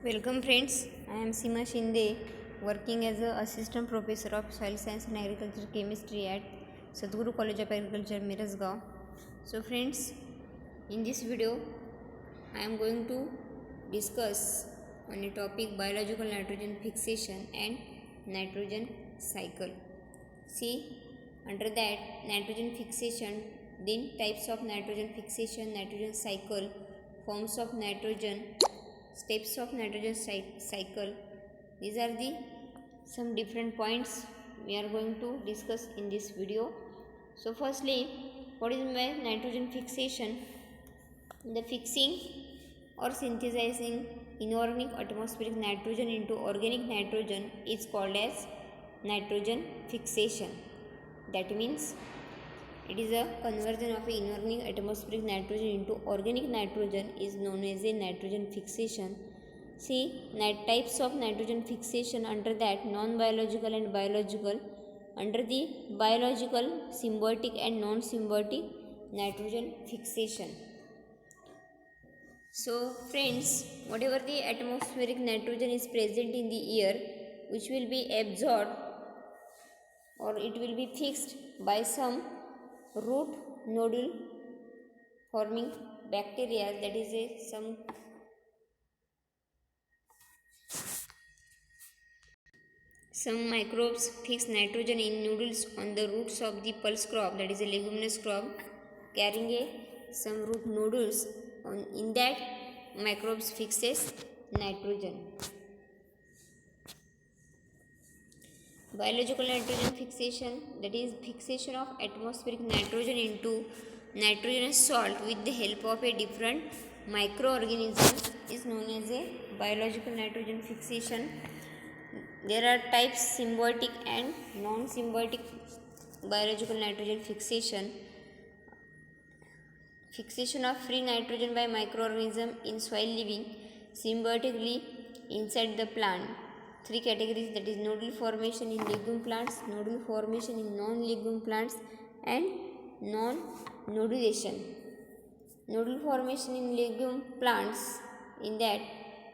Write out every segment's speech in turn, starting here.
Welcome friends, I am Seema Shinde, working as a assistant professor of soil science and agriculture chemistry at Sadhguru College of Agriculture, Mirasgaon. So friends, in this video, I am going to discuss on a topic biological nitrogen fixation and nitrogen cycle. See, under that nitrogen fixation, then types of nitrogen fixation, nitrogen cycle, forms of nitrogen, steps of nitrogen cycle. These are the some different points we are going to discuss in this video. So firstly, what is nitrogen fixation? The fixing or synthesizing inorganic atmospheric nitrogen into organic nitrogen is called as nitrogen fixation. That means it is a conversion of inorganic atmospheric nitrogen into organic nitrogen is known as a nitrogen fixation. See, types of nitrogen fixation under that non-biological and biological. Under the biological, symbiotic and non-symbiotic nitrogen fixation. So friends, whatever the atmospheric nitrogen is present in the air, which will be absorbed or it will be fixed by some root nodule forming bacteria, that is some microbes fix nitrogen in nodules on the roots of the pulse crop, that is a leguminous crop, carrying some root nodules in that microbes fixes nitrogen. Biological nitrogen fixation, that is fixation of atmospheric nitrogen into nitrogenous salt with the help of a different microorganism is known as a biological nitrogen fixation. There are types symbiotic and non-symbiotic biological nitrogen fixation. Fixation of free nitrogen by microorganism in soil living symbiotically inside the plant. Three categories, that is nodule formation in legume plants, nodule formation in non-legume plants and non-nodulation. Nodule formation in legume plants, in that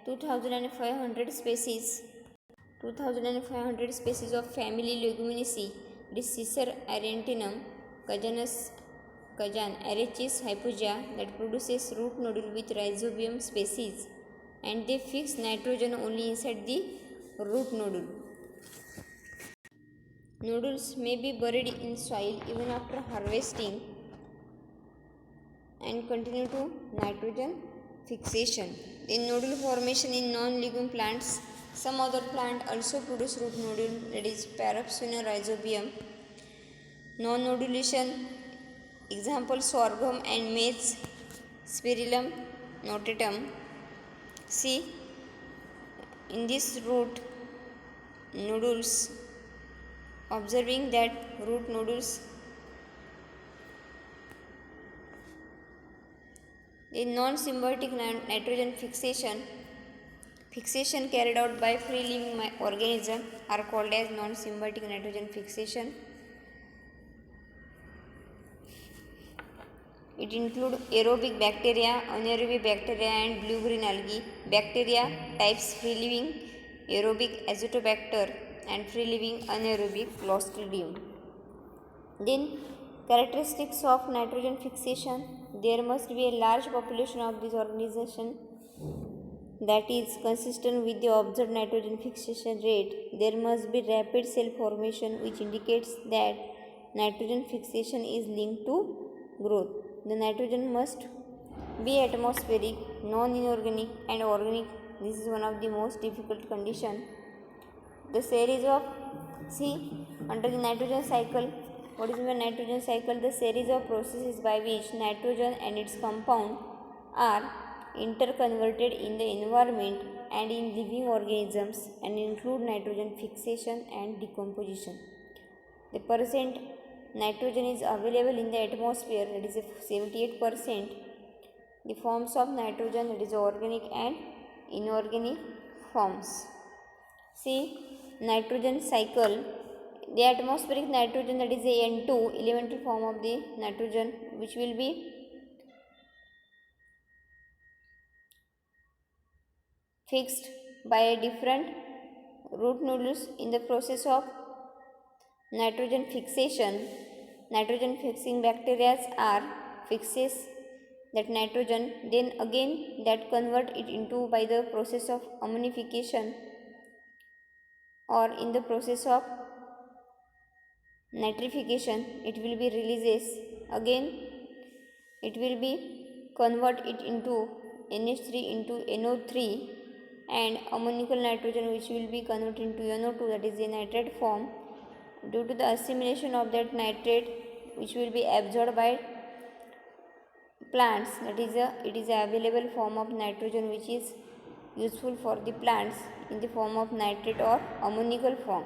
2500 species of family Leguminosae, it is Cicer arentinum, Kajan Arachis hypogaea, that produces root nodule with rhizobium species, and they fix nitrogen only inside the root nodule. Nodules may be buried in soil even after harvesting and continue to nitrogen fixation. In nodule formation in non-legume plants, some other plant also produce root nodule, that is Parapsina rhizobium. Non-nodulation, example sorghum and maize, Spirillum notatum. See, in this root nodules, observing that root nodules, in non-symbiotic nitrogen fixation carried out by free living organism are called as non-symbiotic nitrogen fixation. It includes aerobic bacteria, anaerobic bacteria and blue-green algae. Bacteria types free living aerobic Azotobacter and free living anaerobic Clostridium. Then characteristics of nitrogen fixation. There must be a large population of this organization that is consistent with the observed nitrogen fixation rate. There must be rapid cell formation, which indicates that nitrogen fixation is linked to growth. The nitrogen must be atmospheric, non-inorganic and organic. This is one of the most difficult conditions. The series of, under the nitrogen cycle, what is the nitrogen cycle? The series of processes by which nitrogen and its compound are interconverted in the environment and in living organisms and include nitrogen fixation and decomposition. The percent nitrogen is available in the atmosphere, that is 78%. The forms of nitrogen, that is organic and inorganic forms. See, nitrogen cycle, the atmospheric nitrogen, that is a N2, elementary form of the nitrogen, which will be fixed by a different root nucleus in the process of nitrogen fixation. Nitrogen fixing bacteria are fixes that nitrogen, then again that convert it into by the process of ammonification or in the process of nitrification it will be releases. Again it will be convert it into NH3 into NO3 and ammonical nitrogen which will be converted into NO2, that is a nitrate form. Due to the assimilation of that nitrate which will be absorbed by plants, that is it is a available form of nitrogen which is useful for the plants in the form of nitrate or ammonical form.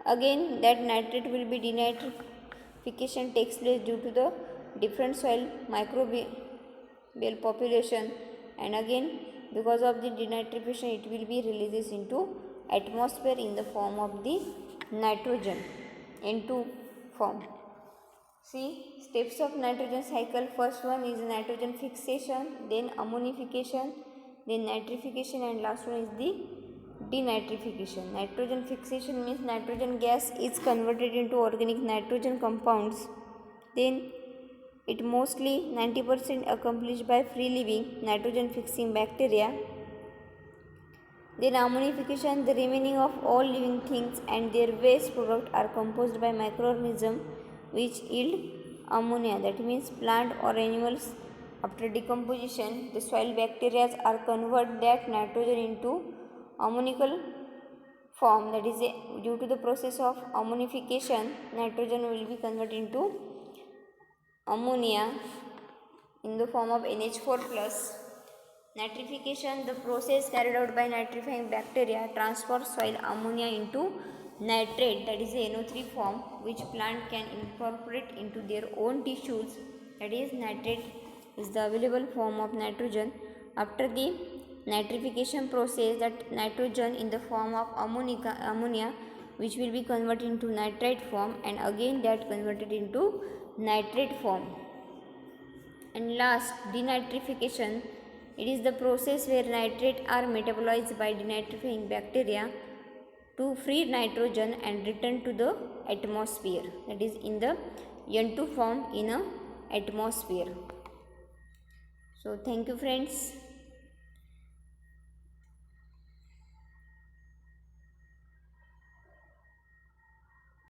Again that nitrate will be denitrification takes place due to the different soil microbial population, and again because of the denitrification it will be releases into atmosphere in the form of the nitrogen N2 form. See, steps of nitrogen cycle. First one is nitrogen fixation, then ammonification, then nitrification, and last one is the denitrification. Nitrogen fixation means nitrogen gas is converted into organic nitrogen compounds. Then it mostly 90% accomplished by free living nitrogen fixing bacteria. Then ammonification, the remaining of all living things and their waste product are composed by microorganisms which yield ammonia, that means plant or animals. After decomposition the soil bacteria are convert that nitrogen into ammonical form, that is due to the process of ammonification nitrogen will be converted into ammonia in the form of NH4 plus. Nitrification, the process carried out by nitrifying bacteria transfers soil ammonia into nitrate, that is a NO3 form, which plant can incorporate into their own tissues, that is nitrate is the available form of nitrogen. After the nitrification process, that nitrogen in the form of ammonia which will be converted into nitrate form, and again that converted into nitrate form. And last, denitrification. It is the process where nitrate are metabolized by denitrifying bacteria to free nitrogen and return to the atmosphere, that is in the N2 form in a atmosphere. So thank you friends.